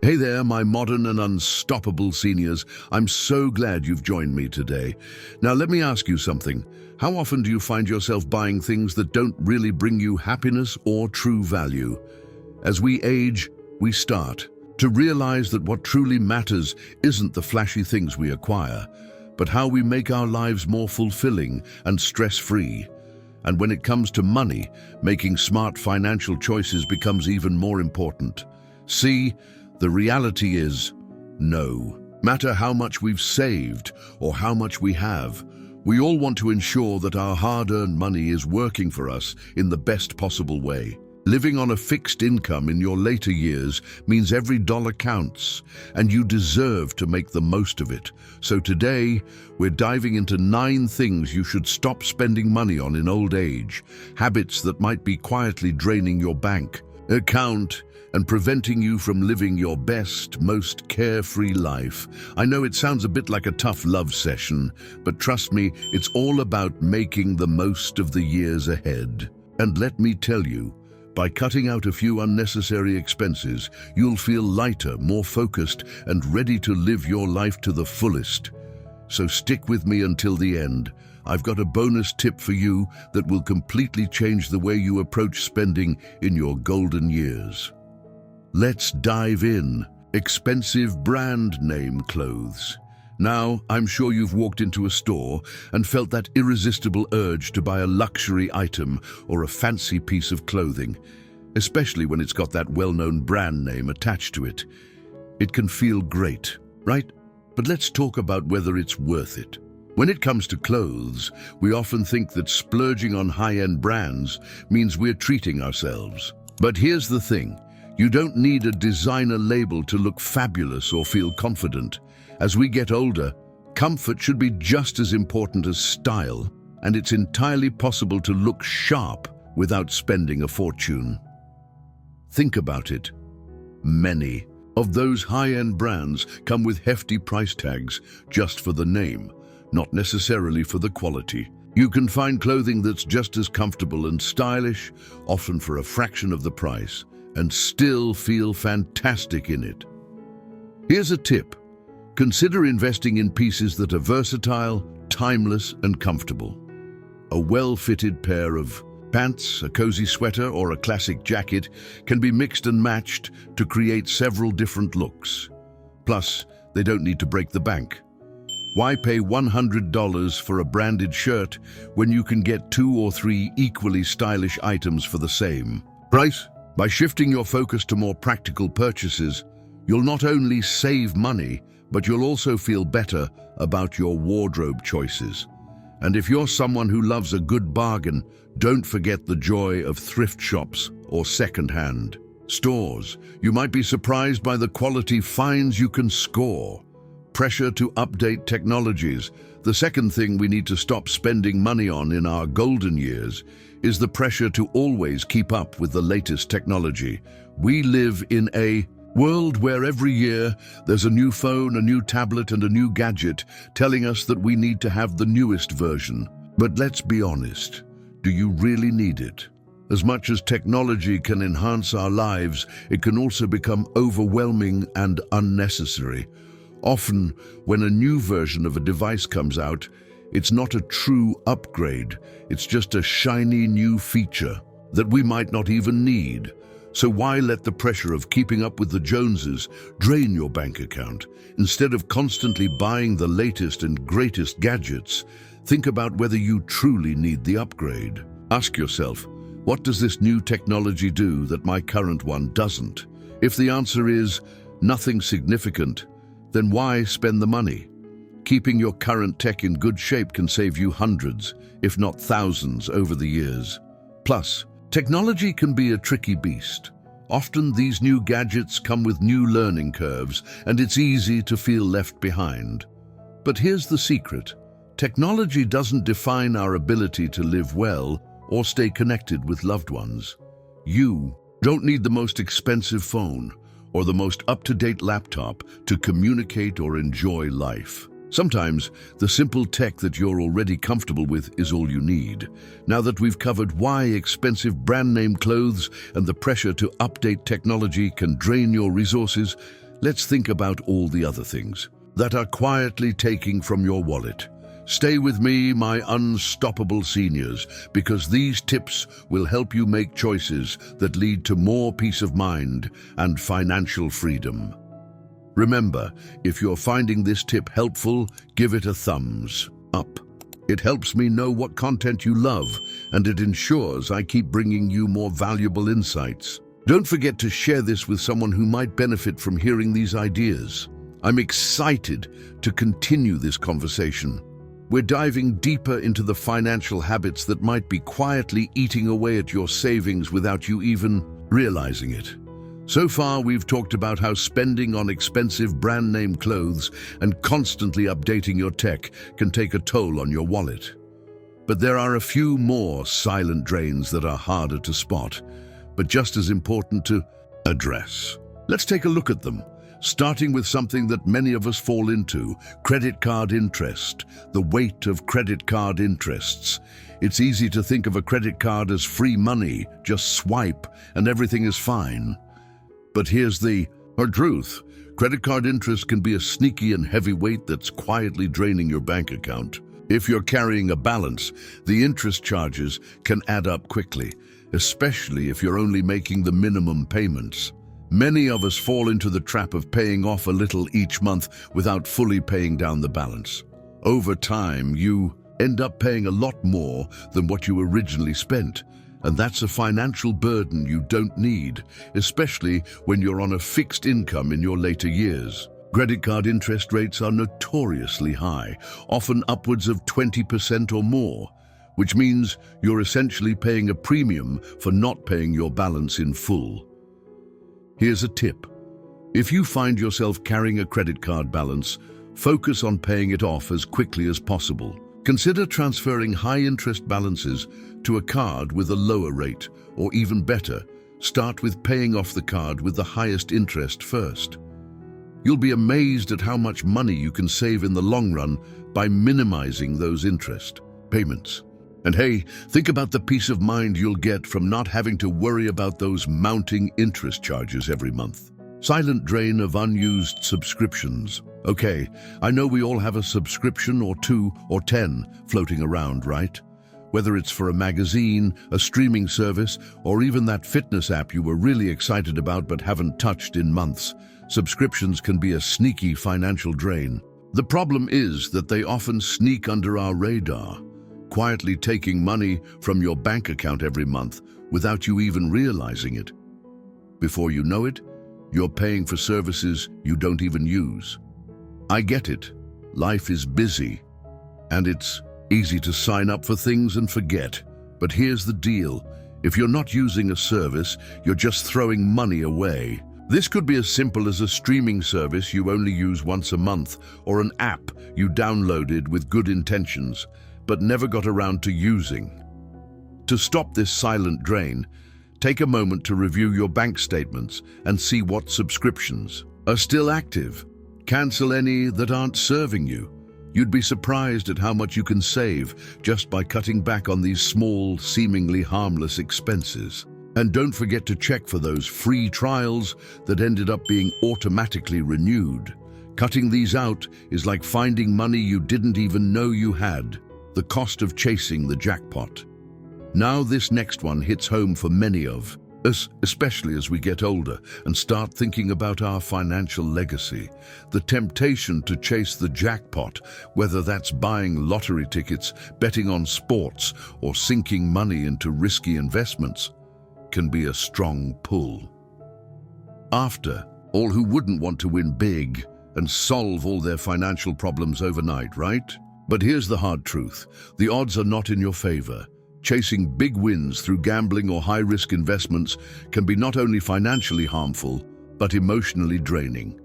Hey there, my modern and unstoppable seniors. I'm so glad you've joined me today. Now, let me ask you something. How often do you find yourself buying things that don't really bring you happiness or true value? As we age, we start to realize that what truly matters isn't the flashy things we acquire, but how we make our lives more fulfilling and stress-free. And when it comes to money, making smart financial choices becomes even more important. See, the reality is, no matter how much we've saved or how much we have, we all want to ensure that our hard-earned money is working for us in the best possible way. Living on a fixed income in your later years means every dollar counts, and you deserve to make the most of it. So today, we're diving into 9 things you should stop spending money on in old age, habits that might be quietly draining your bank account and preventing you from living your best, most carefree life. I know it sounds a bit like a tough love session, but trust me, it's all about making the most of the years ahead. And let me tell you, by cutting out a few unnecessary expenses, you'll feel lighter, more focused, and ready to live your life to the fullest. So stick with me until the end. I've got a bonus tip for you that will completely change the way you approach spending in your golden years. Let's dive in. Expensive brand name clothes. Now, I'm sure you've walked into a store and felt that irresistible urge to buy a luxury item or a fancy piece of clothing, especially when it's got that well-known brand name attached to it. It can feel great, right? But let's talk about whether it's worth it. When it comes to clothes, we often think that splurging on high-end brands means we're treating ourselves. But here's the thing. You don't need a designer label to look fabulous or feel confident. As we get older, comfort should be just as important as style, and it's entirely possible to look sharp without spending a fortune. Think about it. Many of those high-end brands come with hefty price tags just for the name, not necessarily for the quality. You can find clothing that's just as comfortable and stylish, often for a fraction of the price, and still feel fantastic in it. Here's a tip. Consider investing in pieces that are versatile, timeless, and comfortable. A well-fitted pair of pants, a cozy sweater, or a classic jacket can be mixed and matched to create several different looks. Plus, they don't need to break the bank. Why pay $100 for a branded shirt when you can get 2 or 3 equally stylish items for the same price? By shifting your focus to more practical purchases, you'll not only save money, but you'll also feel better about your wardrobe choices. And if you're someone who loves a good bargain, don't forget the joy of thrift shops or second-hand stores. You might be surprised by the quality finds you can score. Pressure to update technologies. The second thing we need to stop spending money on in our golden years is the pressure to always keep up with the latest technology. We live in a world where every year there's a new phone, a new tablet, and a new gadget telling us that we need to have the newest version. But let's be honest, do you really need it? As much as technology can enhance our lives, it can also become overwhelming and unnecessary. Often, when a new version of a device comes out, it's not a true upgrade, it's just a shiny new feature that we might not even need. So why let the pressure of keeping up with the Joneses drain your bank account? Instead of constantly buying the latest and greatest gadgets, think about whether you truly need the upgrade. Ask yourself, what does this new technology do that my current one doesn't? If the answer is nothing significant, then why spend the money? Keeping your current tech in good shape can save you hundreds, if not thousands, over the years. Plus, technology can be a tricky beast. Often these new gadgets come with new learning curves, and it's easy to feel left behind. But here's the secret. Technology doesn't define our ability to live well or stay connected with loved ones. You don't need the most expensive phone or the most up-to-date laptop to communicate or enjoy life. Sometimes, the simple tech that you're already comfortable with is all you need. Now that we've covered why expensive brand name clothes and the pressure to update technology can drain your resources, let's think about all the other things that are quietly taking from your wallet. Stay with me, my unstoppable seniors, because these tips will help you make choices that lead to more peace of mind and financial freedom. Remember, if you're finding this tip helpful, give it a thumbs up. It helps me know what content you love, and it ensures I keep bringing you more valuable insights. Don't forget to share this with someone who might benefit from hearing these ideas. I'm excited to continue this conversation. We're diving deeper into the financial habits that might be quietly eating away at your savings without you even realizing it. So far, we've talked about how spending on expensive brand-name clothes and constantly updating your tech can take a toll on your wallet. But there are a few more silent drains that are harder to spot, but just as important to address. Let's take a look at them, starting with something that many of us fall into: credit card interest, the weight of credit card interests. It's easy to think of a credit card as free money, just swipe and everything is fine. But here's the hard truth. Credit card interest can be a sneaky and heavy weight that's quietly draining your bank account. If you're carrying a balance, the interest charges can add up quickly, especially if you're only making the minimum payments. Many of us fall into the trap of paying off a little each month without fully paying down the balance. Over time, you end up paying a lot more than what you originally spent, and that's a financial burden you don't need, especially when you're on a fixed income in your later years. Credit card interest rates are notoriously high, often upwards of 20% or more, which means you're essentially paying a premium for not paying your balance in full. Here's a tip. If you find yourself carrying a credit card balance, focus on paying it off as quickly as possible. Consider transferring high-interest balances to a card with a lower rate, or even better, start with paying off the card with the highest interest first. You'll be amazed at how much money you can save in the long run by minimizing those interest payments. And hey, think about the peace of mind you'll get from not having to worry about those mounting interest charges every month. Silent drain of unused subscriptions. Okay, I know we all have a subscription or 2 or 10 floating around, right? Whether it's for a magazine, a streaming service, or even that fitness app you were really excited about but haven't touched in months, subscriptions can be a sneaky financial drain. The problem is that they often sneak under our radar, quietly taking money from your bank account every month without you even realizing it. Before you know it, you're paying for services you don't even use. I get it. Life is busy, and it's easy to sign up for things and forget. But here's the deal. If you're not using a service, you're just throwing money away. This could be as simple as a streaming service you only use once a month, or an app you downloaded with good intentions, but never got around to using. To stop this silent drain, take a moment to review your bank statements and see what subscriptions are still active. Cancel any that aren't serving you. You'd be surprised at how much you can save just by cutting back on these small, seemingly harmless expenses. And don't forget to check for those free trials that ended up being automatically renewed. Cutting these out is like finding money you didn't even know you had. The cost of chasing the jackpot. Now this next one hits home for many of us, especially as we get older and start thinking about our financial legacy. The temptation to chase the jackpot, whether that's buying lottery tickets, betting on sports, or sinking money into risky investments, can be a strong pull. After all, who wouldn't want to win big and solve all their financial problems overnight, right? But here's the hard truth. The odds are not in your favor. Chasing big wins through gambling or high-risk investments can be not only financially harmful, but emotionally draining.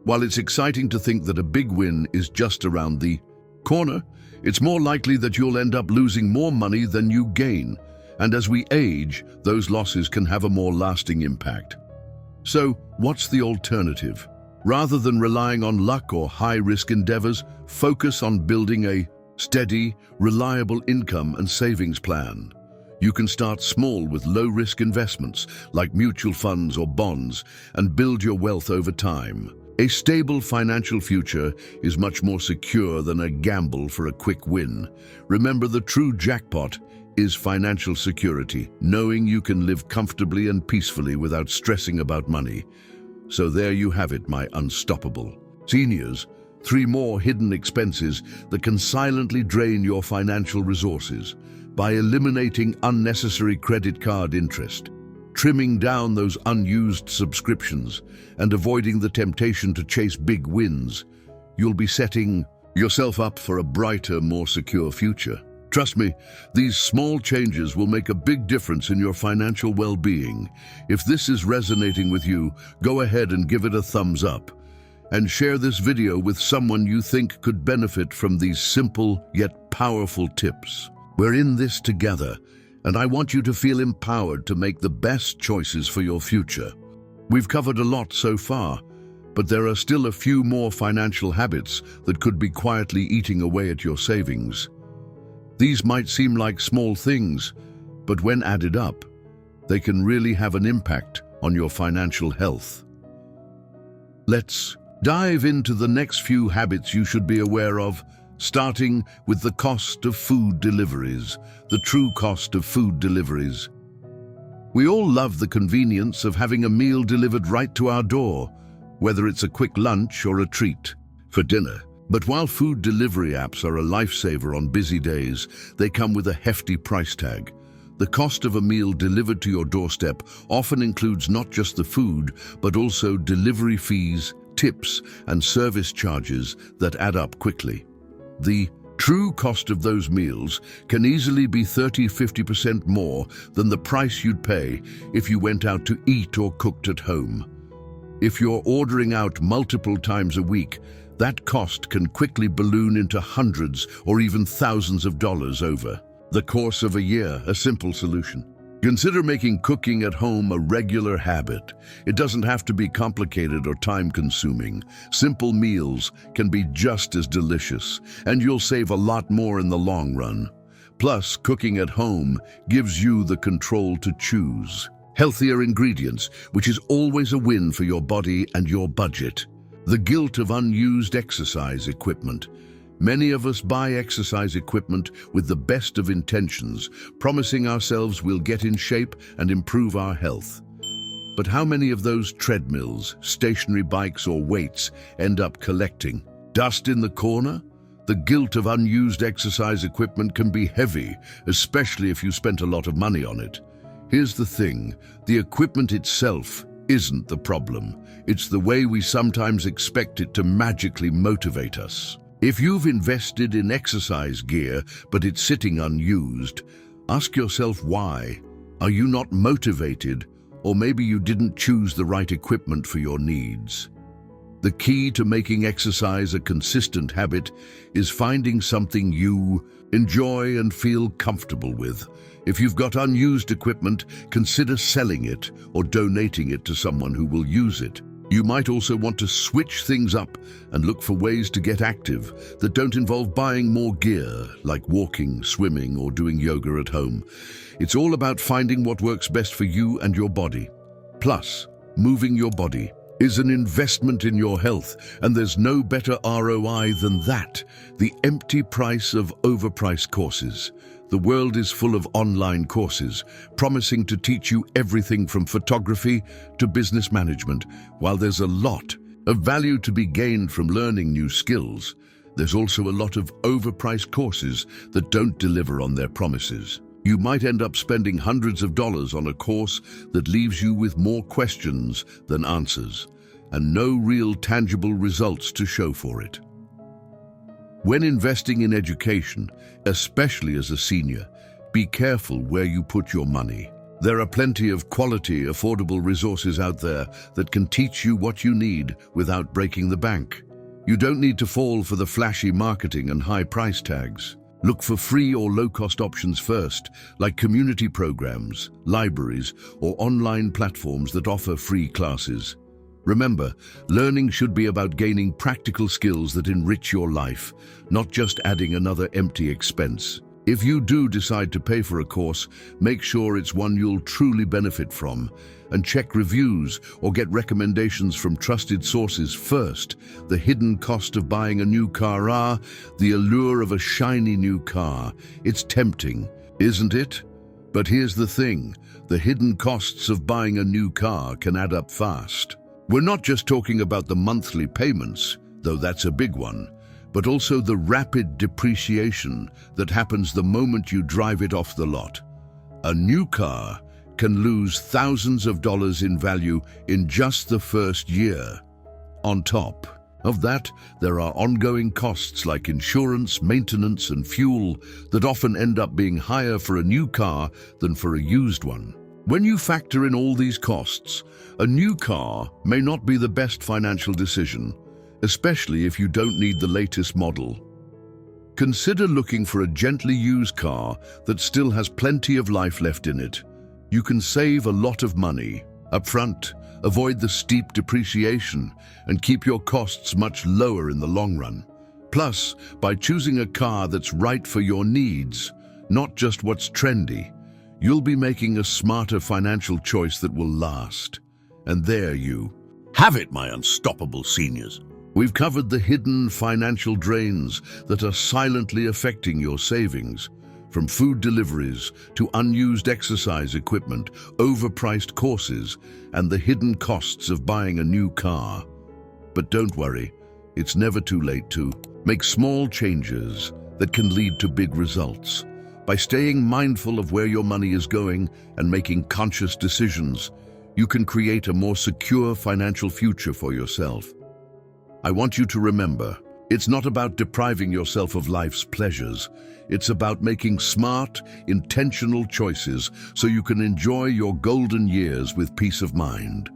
While it's exciting to think that a big win is just around the corner, it's more likely that you'll end up losing more money than you gain. And as we age, those losses can have a more lasting impact. So, what's the alternative? Rather than relying on luck or high-risk endeavors, focus on building a steady, reliable income and savings plan. You can start small with low-risk investments like mutual funds or bonds and build your wealth over time. A stable financial future is much more secure than a gamble for a quick win. Remember, the true jackpot is financial security, knowing you can live comfortably and peacefully without stressing about money. So there you have it, my unstoppable seniors. 3 more hidden expenses that can silently drain your financial resources. By eliminating unnecessary credit card interest, trimming down those unused subscriptions, and avoiding the temptation to chase big wins, you'll be setting yourself up for a brighter, more secure future. Trust me, these small changes will make a big difference in your financial well-being. If this is resonating with you, go ahead and give it a thumbs up. And share this video with someone you think could benefit from these simple yet powerful tips. We're in this together, and I want you to feel empowered to make the best choices for your future. We've covered a lot so far, but there are still a few more financial habits that could be quietly eating away at your savings. These might seem like small things, but when added up, they can really have an impact on your financial health. Let's dive into the next few habits you should be aware of, starting with the cost of food deliveries, the true cost of food deliveries. We all love the convenience of having a meal delivered right to our door, whether it's a quick lunch or a treat for dinner. But while food delivery apps are a lifesaver on busy days, they come with a hefty price tag. The cost of a meal delivered to your doorstep often includes not just the food, but also delivery fees, tips, and service charges that add up quickly. The true cost of those meals can easily be 30–50% more than the price you'd pay if you went out to eat or cooked at home. If you're ordering out multiple times a week, that cost can quickly balloon into hundreds or even thousands of dollars over the course of a year. A simple solution: consider making cooking at home a regular habit. It doesn't have to be complicated or time-consuming. Simple meals can be just as delicious, and you'll save a lot more in the long run. Plus, cooking at home gives you the control to choose healthier ingredients, which is always a win for your body and your budget. The guilt of unused exercise equipment. Many of us buy exercise equipment with the best of intentions, promising ourselves we'll get in shape and improve our health. But how many of those treadmills, stationary bikes, or weights end up collecting dust in the corner? The guilt of unused exercise equipment can be heavy, especially if you spent a lot of money on it. Here's the thing: the equipment itself isn't the problem. It's the way we sometimes expect it to magically motivate us. If you've invested in exercise gear, but it's sitting unused, ask yourself why. Are you not motivated? Or maybe you didn't choose the right equipment for your needs. The key to making exercise a consistent habit is finding something you enjoy and feel comfortable with. If you've got unused equipment, consider selling it or donating it to someone who will use it. You might also want to switch things up and look for ways to get active that don't involve buying more gear, like walking, swimming, or doing yoga at home. It's all about finding what works best for you and your body. Plus, moving your body is an investment in your health, and there's no better ROI than that: the empty price of overpriced courses. The world is full of online courses, promising to teach you everything from photography to business management. While there's a lot of value to be gained from learning new skills, there's also a lot of overpriced courses that don't deliver on their promises. You might end up spending hundreds of dollars on a course that leaves you with more questions than answers, and no real tangible results to show for it. When investing in education, especially as a senior, be careful where you put your money. There are plenty of quality, affordable resources out there that can teach you what you need without breaking the bank. You don't need to fall for the flashy marketing and high price tags. Look for free or low-cost options first, like community programs, libraries, or online platforms that offer free classes. Remember, learning should be about gaining practical skills that enrich your life, not just adding another empty expense. If you do decide to pay for a course, make sure it's one you'll truly benefit from, and check reviews or get recommendations from trusted sources first. The hidden cost of buying a new car, the allure of a shiny new car. It's tempting, isn't it? But here's the thing, the hidden costs of buying a new car can add up fast. We're not just talking about the monthly payments, though that's a big one, but also the rapid depreciation that happens the moment you drive it off the lot. A new car can lose thousands of dollars in value in just the first year. On top of that, there are ongoing costs like insurance, maintenance, and fuel that often end up being higher for a new car than for a used one. When you factor in all these costs, a new car may not be the best financial decision, especially if you don't need the latest model. Consider looking for a gently used car that still has plenty of life left in it. You can save a lot of money up front, avoid the steep depreciation, and keep your costs much lower in the long run. Plus, by choosing a car that's right for your needs, not just what's trendy, you'll be making a smarter financial choice that will last. And there you have it, my unstoppable seniors. We've covered the hidden financial drains that are silently affecting your savings, from food deliveries to unused exercise equipment, overpriced courses, and the hidden costs of buying a new car. But don't worry, it's never too late to make small changes that can lead to big results. By staying mindful of where your money is going and making conscious decisions, you can create a more secure financial future for yourself. I want you to remember, it's not about depriving yourself of life's pleasures. It's about making smart, intentional choices so you can enjoy your golden years with peace of mind.